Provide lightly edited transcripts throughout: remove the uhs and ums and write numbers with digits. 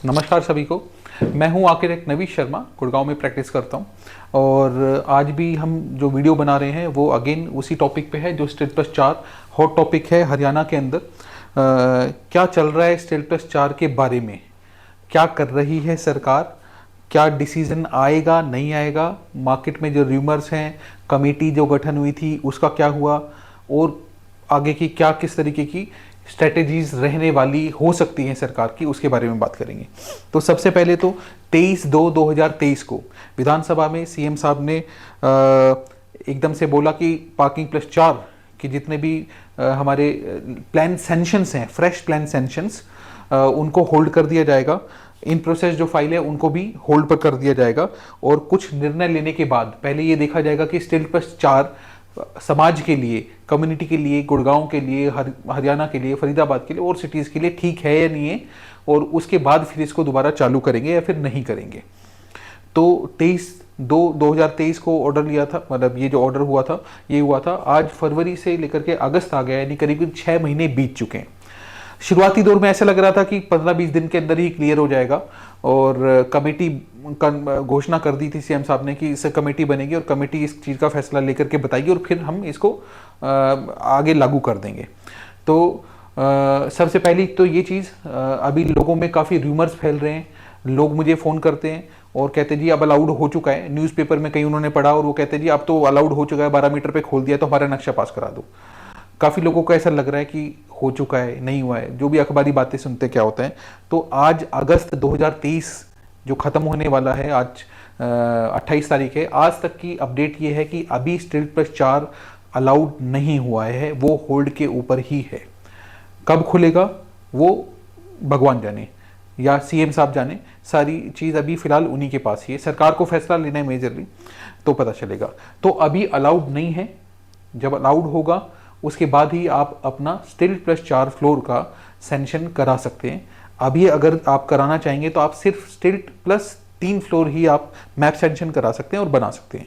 नमस्कार सभी को। मैं हूं आखिर एक नवीश शर्मा, गुड़गांव में प्रैक्टिस करता हूं। और आज भी हम जो वीडियो बना रहे हैं वो अगेन उसी टॉपिक पे है जो स्टेट+4 हॉट टॉपिक है हरियाणा के अंदर। क्या चल रहा है स्टेट+4 के बारे में, क्या कर रही है सरकार, क्या डिसीजन आएगा नहीं आएगा, मार्केट में जो र्यूमर्स हैं, कमेटी जो गठन हुई थी उसका क्या हुआ, और आगे की क्या किस तरीके की स्ट्रेटेजीज रहने वाली हो सकती हैं सरकार की, उसके बारे में बात करेंगे। तो सबसे पहले तो 23/2/2023 को विधानसभा में सीएम साहब ने एकदम से बोला कि पार्किंग+4 कि जितने भी हमारे प्लान सेंशंस हैं, फ्रेश प्लान सेंशंस, उनको होल्ड कर दिया जाएगा। इन प्रोसेस जो फाइल है उनको भी होल्ड पर कर दिया जाएगा। और कुछ निर्णय लेने के बाद पहले ये देखा जाएगा कि स्टेट+4 समाज के लिए, कम्युनिटी के लिए, गुड़गांव के लिए, हरियाणा के लिए, फरीदाबाद के लिए और सिटीज़ के लिए ठीक है या नहीं है, और उसके बाद फिर इसको दोबारा चालू करेंगे या फिर नहीं करेंगे। तो 23/2/2023 को ऑर्डर लिया था, मतलब ये जो ऑर्डर हुआ था ये हुआ था। आज फरवरी से लेकर के अगस्त आ गया, यानी करीब 6 महीने बीत चुके हैं। शुरुआती दौर में ऐसा लग रहा था कि 15-20 दिन के अंदर ही क्लियर हो जाएगा, और कमेटी का घोषणा कर दी थी सीएम साहब ने कि इससे कमेटी बनेगी और कमेटी इस चीज़ का फैसला लेकर के बताएगी और फिर हम इसको आगे लागू कर देंगे। तो सबसे पहली तो ये चीज़, अभी लोगों में काफ़ी र्यूमर्स फैल रहे हैं। लोग मुझे फ़ोन करते हैं और कहते हैं जी अब अलाउड हो चुका है। न्यूज़पेपर में कहीं उन्होंने पढ़ा और वो कहते हैं जी अब तो अलाउड हो चुका है, 12 मीटर पे खोल दिया तो हमारा नक्शा पास करा दो। काफ़ी लोगों को ऐसा लग रहा है कि हो चुका है, नहीं हुआ है, जो भी अखबारी बातें सुनते क्या होता है। तो आज अगस्त 2023 जो ख़त्म होने वाला है, आज 28 तारीख है, आज तक की अपडेट ये है कि अभी स्टेट+4 अलाउड नहीं हुआ है, वो होल्ड के ऊपर ही है। कब खुलेगा वो भगवान जाने या सीएम साहब जाने, सारी चीज़ अभी फिलहाल उन्हीं के पास ही है। सरकार को फैसला लेना है मेजरली, तो पता चलेगा। तो अभी अलाउड नहीं है, जब अलाउड होगा उसके बाद ही आप अपना स्टेट+4 फ्लोर का सेंशन करा सकते हैं। अभी अगर आप कराना चाहेंगे तो आप सिर्फ स्टेट+3 फ्लोर ही आप मैप सेंशन करा सकते हैं और बना सकते हैं।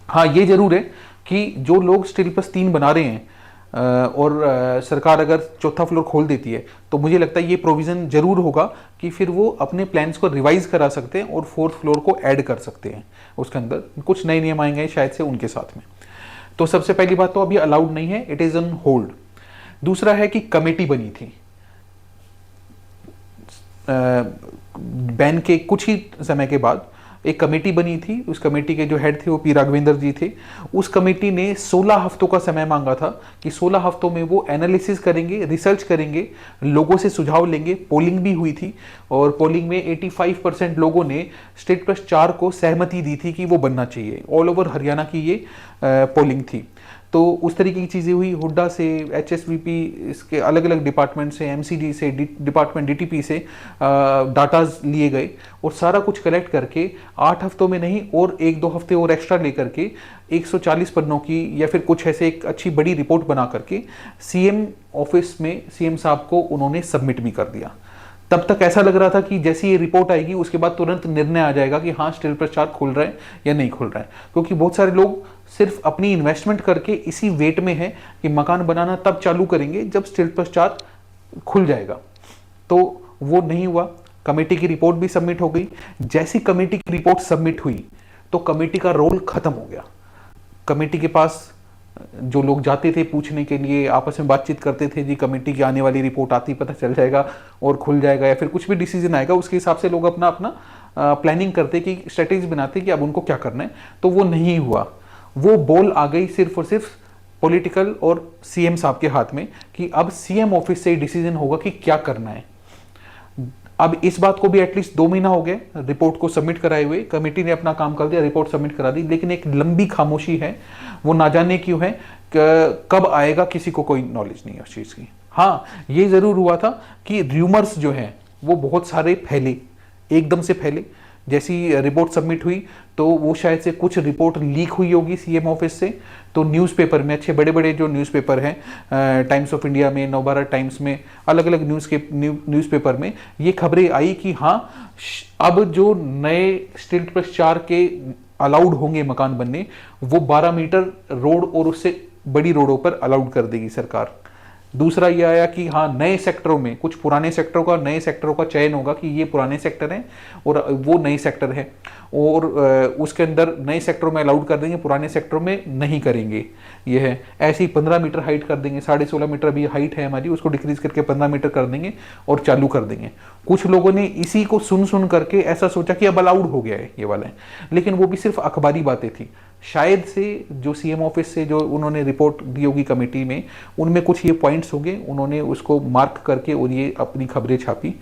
हाँ, ये जरूर है कि जो लोग स्टेट+3 बना रहे हैं और सरकार अगर चौथा फ्लोर खोल देती है तो मुझे लगता है ये प्रोविज़न जरूर होगा कि फिर वो अपने प्लान्स को रिवाइज करा सकते हैं और 4th फ्लोर को ऐड कर सकते हैं। उसके अंदर कुछ नए नियम आएंगे शायद से उनके साथ में। तो सबसे पहली बात तो अभी अलाउड नहीं है, इट इज ऑन होल्ड। दूसरा है कि कमेटी बनी थी बैन के कुछ ही समय के बाद, एक कमेटी बनी थी। उस कमेटी के जो हेड थे वो पी राघवेंद्र जी थे। उस कमेटी ने 16 हफ्तों का समय मांगा था कि 16 हफ्तों में वो एनालिसिस करेंगे, रिसर्च करेंगे, लोगों से सुझाव लेंगे। पोलिंग भी हुई थी और पोलिंग में 85% लोगों ने स्टेट+4 को सहमति दी थी कि वो बनना चाहिए। ऑल ओवर हरियाणा की ये पोलिंग थी। तो उस तरीके की चीज़ें हुई। हुड्डा से, HSVP, इसके अलग अलग डिपार्टमेंट से, MCD से, डिपार्टमेंट DTP से डाटाज लिए गए और सारा कुछ कलेक्ट करके 8 हफ्तों में नहीं और 1-2 हफ्ते और एक्स्ट्रा लेकर के 140 पन्नों की या फिर कुछ ऐसे एक अच्छी बड़ी रिपोर्ट बना करके सीएम ऑफिस में सीएम साहब को उन्होंने सबमिट भी कर दिया। तब तक ऐसा लग रहा था कि जैसे ये रिपोर्ट आएगी उसके बाद तुरंत निर्णय आ जाएगा कि हाँ स्टेट+4 खुल रहा है या नहीं खुल रहा है, क्योंकि बहुत सारे लोग सिर्फ अपनी इन्वेस्टमेंट करके इसी वेट में है कि मकान बनाना तब चालू करेंगे जब स्टेट+4 खुल जाएगा। तो वो नहीं हुआ। कमेटी की रिपोर्ट भी सबमिट हो गई। जैसी कमेटी की रिपोर्ट सबमिट हुई तो कमेटी का रोल खत्म हो गया। कमेटी के पास जो लोग जाते थे पूछने के लिए, आपस में बातचीत करते थे, जी कमेटी की आने वाली रिपोर्ट आती पता चल जाएगा और खुल जाएगा या फिर कुछ भी डिसीजन आएगा उसके हिसाब से लोग अपना अपना प्लानिंग करते कि स्ट्रेटेजी बनाते कि अब उनको क्या करना है। तो वो नहीं हुआ। वो बॉल आ गई सिर्फ और सिर्फ पॉलिटिकल और सीएम साहब के हाथ में कि अब सीएम ऑफिस से डिसीजन होगा कि क्या करना है। अब इस बात को भी एटलीस्ट 2 महीना हो गए रिपोर्ट को सबमिट कराए हुए। कमेटी ने अपना काम कर दिया, रिपोर्ट सबमिट करा दी, लेकिन एक लंबी खामोशी है। वो ना जाने क्यों है, कब आएगा किसी को कोई नॉलेज नहीं है उस चीज़ की। हाँ, ये ज़रूर हुआ था कि र्यूमर्स जो हैं वो बहुत सारे फैले, एकदम से फैले। जैसी रिपोर्ट सबमिट हुई तो वो शायद से कुछ रिपोर्ट लीक हुई होगी सीएम ऑफिस से। तो न्यूज़पेपर में, अच्छे बड़े बड़े जो न्यूज़पेपर हैं, टाइम्स ऑफ इंडिया में, नवभारत टाइम्स में, अलग अलग न्यूज़पेपर में ये खबरें आई कि हाँ अब जो नए स्टेट+4 के अलाउड होंगे मकान बनने वो 12 मीटर रोड और उससे बड़ी रोडों पर अलाउड कर देगी सरकार। दूसरा ये आया कि हाँ नए सेक्टरों में, कुछ पुराने सेक्टरों का, नए सेक्टरों का चयन होगा कि ये पुराने सेक्टर हैं और वो नए सेक्टर हैं, और उसके अंदर नए सेक्टरों में अलाउड कर देंगे, पुराने सेक्टरों में नहीं करेंगे। ये है, ऐसे ही 15 मीटर हाइट कर देंगे, 16.5 मीटर अभी हाइट है हमारी, उसको डिक्रीज करके 15 मीटर कर देंगे और चालू कर देंगे। कुछ लोगों ने इसी को सुन सुन करके ऐसा सोचा कि अब अलाउड हो गया है ये वाला है, लेकिन वो भी सिर्फ अखबारी बातें थी। शायद से जो सीएम ऑफिस से जो उन्होंने रिपोर्ट दी होगी कमेटी में, उनमें कुछ ये पॉइंट्स होंगे, उन्होंने उसको मार्क करके और ये अपनी खबरें छापी।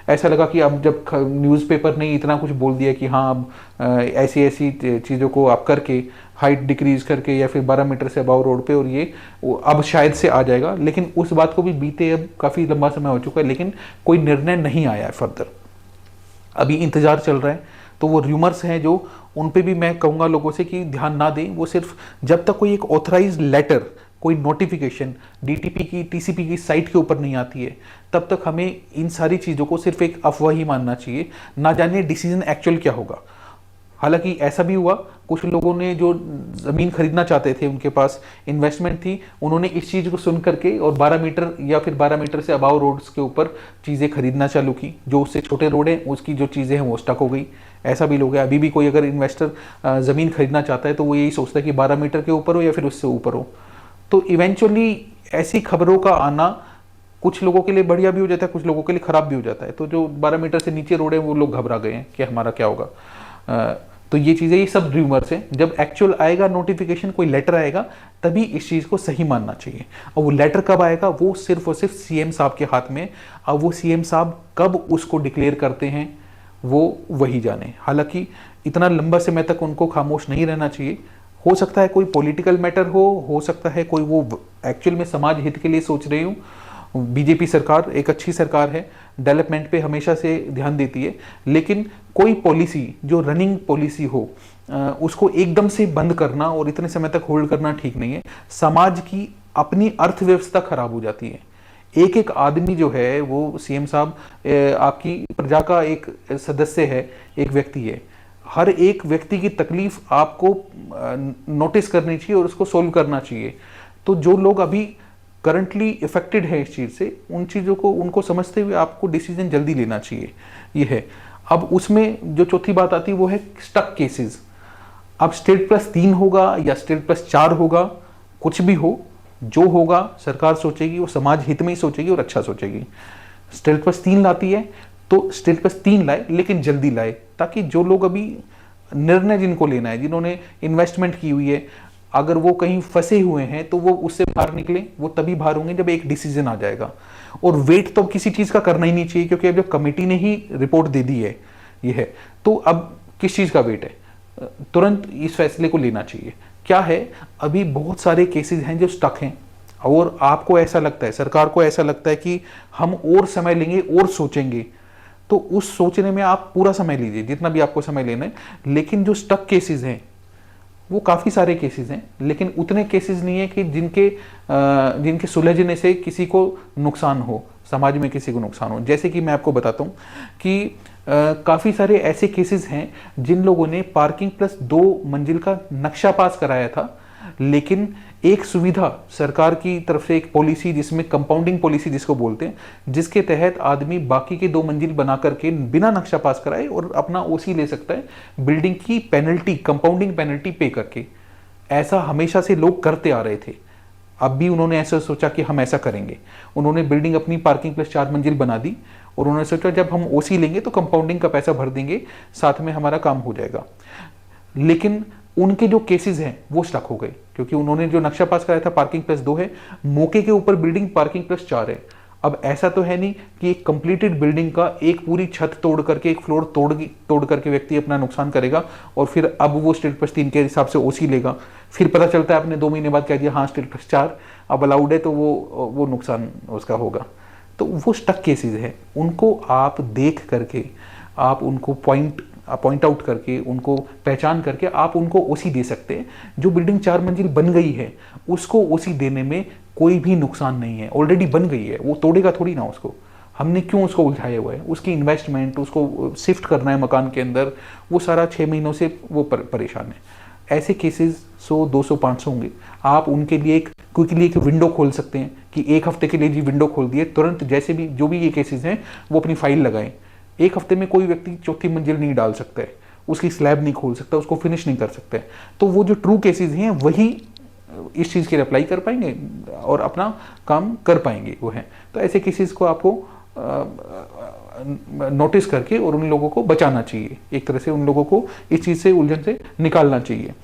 ऐसा लगा कि अब जब न्यूज़पेपर ने इतना कुछ बोल दिया कि हाँ अब ऐसी ऐसी चीज़ों को आप करके हाइट डिक्रीज करके या फिर 12 मीटर से अबाव रोड पे, और ये अब शायद से आ जाएगा, लेकिन उस बात को भी बीते अब काफ़ी लंबा समय हो चुका है, लेकिन कोई निर्णय नहीं आया है फर्दर, अभी इंतजार चल रहा है। तो वो र्यूमर्स हैं जो, उन पे भी मैं कहूँगा लोगों से कि ध्यान ना दें। वो सिर्फ जब तक कोई एक ऑथराइज लेटर, कोई नोटिफिकेशन डीटीपी की, टीसीपी की साइट के ऊपर नहीं आती है, तब तक हमें इन सारी चीज़ों को सिर्फ एक अफवाह ही मानना चाहिए, ना जाने डिसीजन एक्चुअल क्या होगा। हालांकि ऐसा भी हुआ, कुछ लोगों ने जो ज़मीन खरीदना चाहते थे, उनके पास इन्वेस्टमेंट थी, उन्होंने इस चीज़ को सुन करके और 12 मीटर या फिर 12 मीटर से अबाव रोड्स के ऊपर चीज़ें खरीदना चालू की। जो उससे छोटे रोड हैं उसकी जो चीज़ें हैं वो स्टक हो गई। ऐसा भी लोग हैं, अभी भी कोई अगर इन्वेस्टर ज़मीन खरीदना चाहता है तो वो यही सोचता है कि 12 मीटर के ऊपर हो या फिर उससे ऊपर हो। तो इवेंचुअली ऐसी खबरों का आना कुछ लोगों के लिए बढ़िया भी हो जाता है, कुछ लोगों के लिए ख़राब भी हो जाता है। तो जो 12 मीटर से नीचे रोड है वो लोग घबरा गए हैं कि हमारा क्या होगा। तो ये चीज़ें, ये सब र्यूमर्स हैं। जब एक्चुअल आएगा नोटिफिकेशन, कोई लेटर आएगा, तभी इस चीज़ को सही मानना चाहिए। और वो लेटर कब आएगा वो सिर्फ और सिर्फ सीएम साहब के हाथ में। अब वो सीएम साहब कब उसको डिक्लेयर करते हैं वो वही जाने। हालांकि इतना लंबा समय तक उनको खामोश नहीं रहना चाहिए। हो सकता है कोई पॉलिटिकल मैटर हो सकता है कोई वो एक्चुअल में समाज हित के लिए सोच रहे हो। बीजेपी सरकार एक अच्छी सरकार है, डेवलपमेंट पे हमेशा से ध्यान देती है, लेकिन कोई पॉलिसी जो रनिंग पॉलिसी हो उसको एकदम से बंद करना और इतने समय तक होल्ड करना ठीक नहीं है। समाज की अपनी अर्थव्यवस्था खराब हो जाती है। एक एक आदमी जो है वो, सीएम साहब आपकी प्रजा का एक सदस्य है, एक व्यक्ति है। हर एक व्यक्ति की तकलीफ आपको नोटिस करनी चाहिए और उसको सोल्व करना चाहिए। तो जो लोग अभी करंटली इफेक्टेड है इस चीज़ से, उन चीज़ों को उनको समझते हुए आपको डिसीजन जल्दी लेना चाहिए। ये है। अब उसमें जो चौथी बात आती है वो है स्टक केसेस। अब स्टेट प्लस 3 होगा या स्टेट प्लस 4 होगा, कुछ भी हो, जो होगा सरकार सोचेगी वो समाज हित में ही सोचेगी और अच्छा सोचेगी। स्टेट प्लस 3 लाती है तो स्टेट प्लस 3 लाए, लेकिन जल्दी लाए, ताकि जो लोग अभी निर्णय जिनको लेना है, जिन्होंने इन्वेस्टमेंट की हुई है, अगर वो कहीं फंसे हुए हैं तो वो उससे बाहर निकले। वो तभी बाहर होंगे जब एक डिसीजन आ जाएगा। और वेट तो किसी चीज़ का करना ही नहीं चाहिए, क्योंकि अब जब कमेटी ने ही रिपोर्ट दे दी है, ये है, तो अब किस चीज़ का वेट है? तुरंत इस फैसले को लेना चाहिए। क्या है, अभी बहुत सारे केसेस हैं जो स्टक हैं, और आपको ऐसा लगता है, सरकार को ऐसा लगता है कि हम और समय लेंगे और सोचेंगे, तो उस सोचने में आप पूरा समय लीजिए, जितना भी आपको समय लेना है। लेकिन जो स्टक केसेस हैं वो काफ़ी सारे केसेस हैं, लेकिन उतने केसेस नहीं है कि जिनके सुलझने से किसी को नुकसान हो, समाज में किसी को नुकसान हो। जैसे कि मैं आपको बताता हूँ कि काफ़ी सारे ऐसे केसेस हैं जिन लोगों ने पार्किंग प्लस 2 मंजिल का नक्शा पास कराया था, लेकिन एक सुविधा सरकार की तरफ से, एक पॉलिसी जिसमें कंपाउंडिंग पॉलिसी जिसको बोलते हैं, जिसके तहत आदमी बाकी के 2 मंजिल बना करके बिना नक्शा पास कराए और अपना ओसी ले सकता है, बिल्डिंग की पेनल्टी, कंपाउंडिंग पेनल्टी पे करके। ऐसा हमेशा से लोग करते आ रहे थे, अब भी उन्होंने ऐसा सोचा कि हम ऐसा करेंगे। उन्होंने बिल्डिंग अपनी पार्किंग प्लस 4 मंजिल बना दी और उन्होंने सोचा जब हम ओसी लेंगे तो कंपाउंडिंग का पैसा भर देंगे, साथ में हमारा काम हो जाएगा। लेकिन उनके जो केसेस हैं वो स्टक हो गए, क्योंकि उन्होंने जो नक्शा पास कराया था पार्किंग प्लस 2 है, मौके के ऊपर बिल्डिंग पार्किंग प्लस 4 है। अब ऐसा तो है नहीं कि एक कंप्लीटेड बिल्डिंग का एक पूरी छत तोड़ करके, एक फ्लोर तोड़ करके व्यक्ति अपना नुकसान करेगा और फिर अब वो स्टेट प्लस 3 के हिसाब से ओसी लेगा। फिर पता चलता है आपने 2 महीने बाद कह दिया हाँ स्टेट प्लस 4 अब अलाउड है, तो वो नुकसान उसका होगा। तो वो स्टक केसेज है, उनको आप देख करके, आप उनको पॉइंट आउट करके, उनको पहचान करके आप उनको ओसी दे सकते हैं। जो बिल्डिंग 4 मंजिल बन गई है उसको ओसी देने में कोई भी नुकसान नहीं है, ऑलरेडी बन गई है, वो तोड़ेगा थोड़ी ना उसको। हमने क्यों उसको उलझाया हुआ है? उसकी इन्वेस्टमेंट, उसको शिफ्ट करना है मकान के अंदर, वो सारा 6 महीनों से वो परेशान है। ऐसे केसेस 100, 200, 500 होंगे। आप उनके लिए एक क्विकली एक विंडो खोल सकते हैं कि एक हफ्ते के लिए जी विंडो खोल दिए, तुरंत जैसे भी जो भी ये केसेस हैं वो अपनी फाइल लगाएं। एक हफ्ते में कोई व्यक्ति चौथी मंजिल नहीं डाल सकता है, उसकी स्लैब नहीं खोल सकता, उसको फिनिश नहीं कर सकता है। तो वो जो ट्रू केसेस हैं वही इस चीज़ के लिए अप्लाई कर पाएंगे और अपना काम कर पाएंगे वो हैं। तो ऐसे केसेस को आपको नोटिस करके और उन लोगों को बचाना चाहिए, एक तरह से उन लोगों को इस चीज़ से, उलझन से निकालना चाहिए।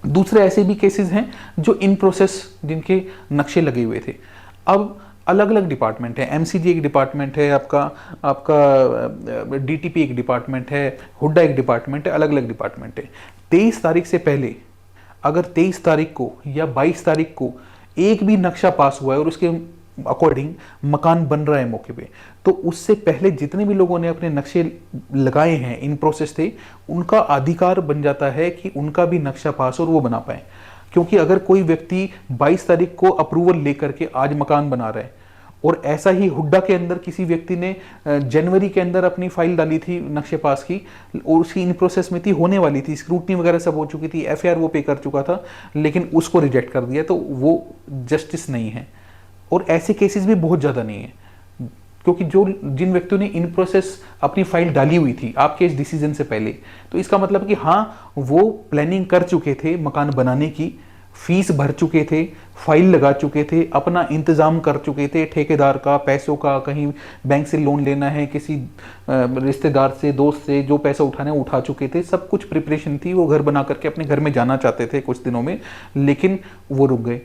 दूसरे ऐसे भी केसेस हैं जो इन प्रोसेस जिनके नक्शे लगे हुए थे। अब अलग अलग डिपार्टमेंट है, एमसीजी एक डिपार्टमेंट है, आपका आपका डीटीपी एक डिपार्टमेंट है, हुड्डा एक डिपार्टमेंट है, अलग अलग डिपार्टमेंट है। 23 तारीख से पहले अगर 23 तारीख को या 22 तारीख को एक भी नक्शा पास हुआ है और उसके अकॉर्डिंग मकान बन रहा है मौके पे, तो उससे पहले जितने भी लोगों ने अपने नक्शे लगाए हैं, इन प्रोसेस थे, उनका अधिकार बन जाता है कि उनका भी नक्शा पास और वो बना पाए। क्योंकि अगर कोई व्यक्ति 22 तारीख को अप्रूवल लेकर के आज मकान बना रहा है और ऐसा ही हुड्डा के अंदर किसी व्यक्ति ने जनवरी के अंदर अपनी फाइल डाली थी नक्शे पास की और उसकी इन प्रोसेस में थी, होने वाली थी, स्क्रूटनी वगैरह सब हो चुकी थी, एफआईआर वो पे कर चुका था, लेकिन उसको रिजेक्ट कर दिया, तो वो जस्टिस नहीं है। और ऐसे केसेस भी बहुत ज़्यादा नहीं है, क्योंकि जिन व्यक्तियों ने इन प्रोसेस अपनी फाइल डाली हुई थी आपके इस डिसीजन से पहले, तो इसका मतलब कि हाँ वो प्लानिंग कर चुके थे मकान बनाने की, फीस भर चुके थे, फाइल लगा चुके थे, अपना इंतजाम कर चुके थे, ठेकेदार का, पैसों का, कहीं बैंक से लोन लेना है, किसी रिश्तेदार से, दोस्त से जो पैसा उठाना है उठा चुके थे, सब कुछ प्रिपरेशन थी। वो घर बना करके अपने घर में जाना चाहते थे कुछ दिनों में, लेकिन वो रुक गए।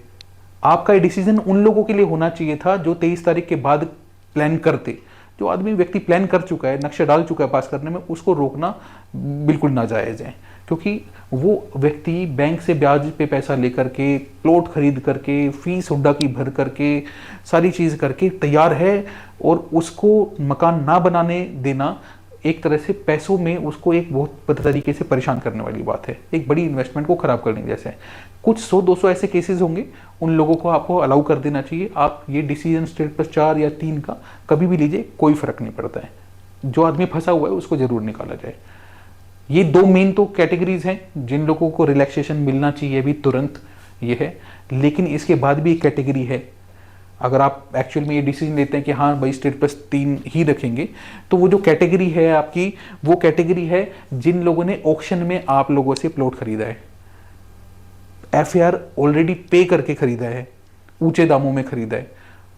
आपका ये डिसीजन उन लोगों के लिए होना चाहिए था जो 23 तारीख के बाद प्लान करते। जो आदमी व्यक्ति प्लान कर चुका है, नक्शा डाल चुका है पास करने में, उसको रोकना बिल्कुल नाजायज है। क्योंकि वो व्यक्ति बैंक से ब्याज पे पैसा लेकर के, प्लॉट खरीद करके, फीस हुड्डा की भर करके, सारी चीज़ करके तैयार है, और उसको मकान ना बनाने देना एक तरह से पैसों में उसको एक बहुत तरीके से परेशान करने वाली बात है, एक बड़ी इन्वेस्टमेंट को खराब करने जैसे है। कुछ 100-200 ऐसे केसेस होंगे, उन लोगों को आपको अलाउ कर देना चाहिए। आप ये डिसीजन स्टेट प्लस 4 या 3 का कभी भी लीजिए, कोई फर्क नहीं पड़ता है। जो आदमी फंसा हुआ है उसको जरूर निकाला जाए। ये 2 मेन तो कैटेगरीज हैं जिन लोगों को रिलैक्सेशन मिलना चाहिए अभी तुरंत, ये है। लेकिन इसके बाद भी एक कैटेगरी है, अगर आप एक्चुअल में ये डिसीजन लेते हैं कि हाँ भाई स्टेट प्लस 3 ही रखेंगे, तो वो जो कैटेगरी है आपकी, वो कैटेगरी है जिन लोगों ने ऑक्शन में आप लोगों से प्लॉट खरीदा है, एफआईआर ऑलरेडी पे करके खरीदा है, ऊंचे दामों में खरीदा है।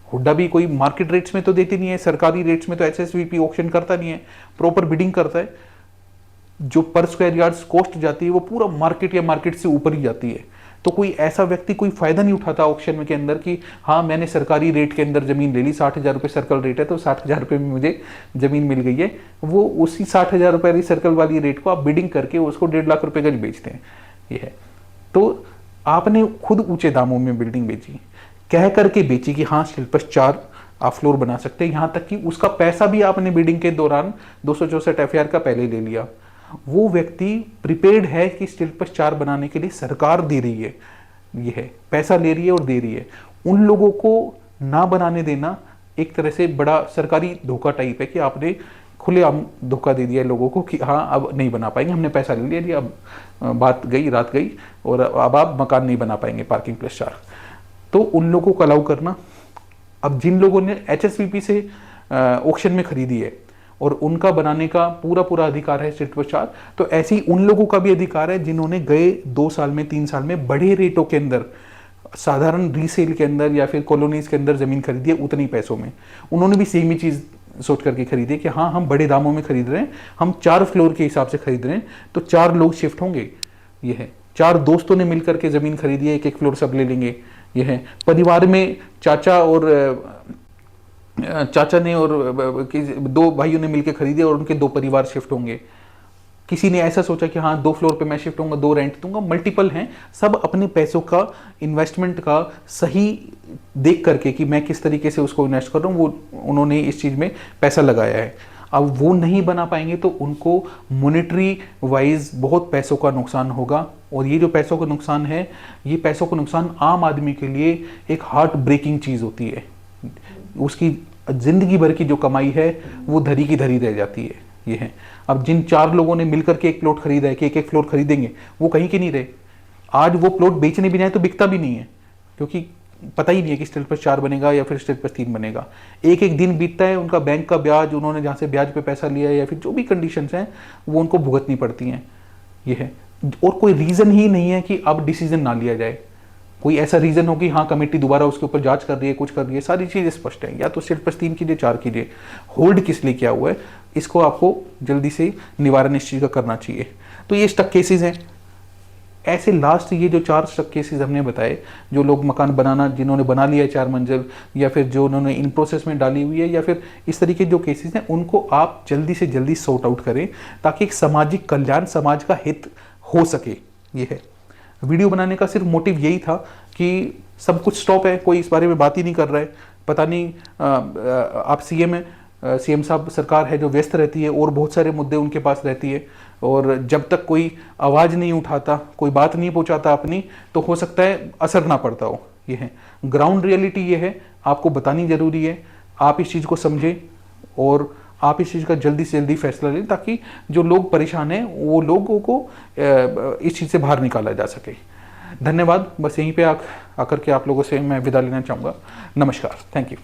हुड्डा भी कोई मार्केट रेट्स में तो देती नहीं है, सरकारी रेट्स में तो एसएसवीपी ऑक्शन करता नहीं है, प्रॉपर बिडिंग करता है। जो पर स्क्वायर यार्ड्स कॉस्ट जाती है वो पूरा मार्केट या मार्केट से ऊपर ही जाती है। तो कोई ऐसा व्यक्ति कोई फायदा नहीं उठाता ऑक्शन में के अंदर कि हाँ मैंने सरकारी रेट के अंदर जमीन ले ली, 60,000 रुपये सर्कल रेट है, तो 60,000 रुपये में मुझे जमीन मिल गई है। वो उसी 60,000 रुपये वाली सर्कल वाली रेट को आप बिडिंग करके उसको 1.5 लाख रुपए गज बेचते हैं। ये है, तो आपने खुद ऊंचे दामों में बिल्डिंग बेची, कह करके बेची कि हाँ स्टेट प्लस 4 आप फ्लोर बना सकते हैं, यहाँ तक कि उसका पैसा भी आपने बिल्डिंग के दौरान 264 एफआईआर का पहले ले लिया। वो व्यक्ति प्रिपेयर्ड है कि स्टेट प्लस 4 बनाने के लिए सरकार दे रही है, ये है, पैसा ले रही है और दे रही है। उन लोगों को ना बनाने देना एक तरह से बड़ा सरकारी धोखा टाइप है कि आपने खुलेआम धोखा दे दिया लोगों को कि हाँ अब नहीं बना पाएंगे, हमने पैसा ले लिया, अब बात गई रात गई और अब आप मकान नहीं बना पाएंगे पार्किंग प्लस 4। तो उन लोगों को अलाउ करना। अब जिन लोगों ने एचएसवीपी से ऑक्शन में खरीदी है और उनका बनाने का पूरा अधिकार है स्टेट प्लस 4, तो ऐसे ही उन लोगों का भी अधिकार है जिन्होंने गए 2 साल में 3 साल में बड़े रेटों के अंदर, साधारण रीसेल के अंदर या फिर कॉलोनीज के अंदर जमीन खरीदी है उतनी पैसों में, उन्होंने भी सेम ही चीज सोच करके खरीदे कि हाँ हम बड़े दामों में खरीद रहे हैं, हम 4 फ्लोर के हिसाब से खरीद रहे हैं, तो 4 लोग शिफ्ट होंगे। ये है, 4 दोस्तों ने मिलकर के जमीन खरीदी है, एक फ्लोर सब ले लेंगे। ये है, परिवार में चाचा ने और 2 भाइयों ने मिलकर खरीदे और उनके 2 परिवार शिफ्ट होंगे। किसी ने ऐसा सोचा कि हाँ 2 फ्लोर पे मैं शिफ्ट होऊंगा, 2 रेंट दूंगा, मल्टीपल हैं। सब अपने पैसों का, इन्वेस्टमेंट का सही देख करके कि मैं किस तरीके से उसको इन्वेस्ट कर रहा हूँ, वो उन्होंने इस चीज़ में पैसा लगाया है। अब वो नहीं बना पाएंगे तो उनको मॉनेटरी वाइज बहुत पैसों का नुकसान होगा, और ये जो पैसों का नुकसान है, ये पैसों का नुकसान आम आदमी के लिए एक हार्ट ब्रेकिंग चीज़ होती है। उसकी जिंदगी भर की जो कमाई है वो धरी की धरी रह जाती है। ये है, अब जिन 4 लोगों ने मिलकर के एक प्लॉट खरीदा है कि एक फ्लोर खरीदेंगे, वो कहीं के नहीं रहे। आज वो प्लॉट बेचने भी जाए तो बिकता भी नहीं है, क्योंकि पता ही नहीं है कि स्टेटस 4 बनेगा या फिर स्टेटस 3 बनेगा। एक एक दिन बीतता है, उनका बैंक का ब्याज, उन्होंने जहाँ से ब्याज पे पैसा लिया है या फिर जो भी कंडीशंस हैं वो उनको भुगतनी पड़ती हैं। ये है, और कोई रीज़न ही नहीं है कि अब डिसीजन ना लिया जाए। कोई ऐसा रीज़न हो कि हाँ कमेटी दोबारा उसके ऊपर जांच कर रही है, कुछ कर रही है, सारी चीज़ें स्पष्ट है। या तो स्टेटस 3 कीजिए, 4 कीजिए। होल्ड किस लिए किया हुआ है, इसको आपको जल्दी से निवारण इस चीज़ का करना चाहिए। तो ये स्टक केसेस हैं। ऐसे लास्ट ये जो 4 स्टक केसेस हमने बताए, जो लोग मकान बनाना, जिन्होंने बना लिया है 4 मंजिल, या फिर जो उन्होंने इन प्रोसेस में डाली हुई है, या फिर इस तरीके जो केसेस हैं, उनको आप जल्दी से जल्दी सॉर्ट आउट करें ताकि एक सामाजिक कल्याण, समाज का हित हो सके। ये है वीडियो बनाने का सिर्फ मोटिव यही था कि सब कुछ स्टॉप है, कोई इस बारे में बात ही नहीं कर रहा है। पता नहीं आप सीएम है, सीएम साहब सरकार है जो व्यस्त रहती है और बहुत सारे मुद्दे उनके पास रहती है, और जब तक कोई आवाज़ नहीं उठाता, कोई बात नहीं पहुंचाता अपनी, तो हो सकता है असर ना पड़ता हो। ये है ग्राउंड रियलिटी, ये है आपको बतानी जरूरी है। आप इस चीज़ को समझें और आप इस चीज़ का जल्दी से जल्दी फैसला लें ताकि जो लोग परेशान हैं वो लोगों को इस चीज़ से बाहर निकाला जा सके। धन्यवाद। बस यहीं पे आकर के आप लोगों से मैं विदा लेना चाहूँगा। नमस्कार, थैंक यू।